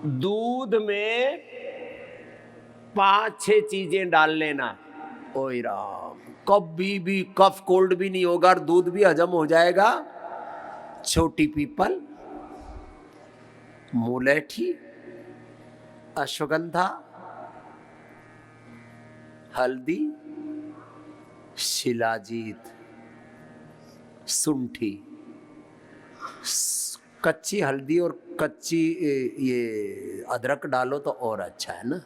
दूध में 5-6 चीजें डाल लेना। ओए राम, कभी भी कफ कोल्ड भी नहीं होगा और दूध भी हजम हो जाएगा। छोटी पीपल, मुलेठी, अश्वगंधा, हल्दी, शिलाजीत, सुंठी। कच्ची हल्दी और कच्ची ये अदरक डालो तो और अच्छा है ना।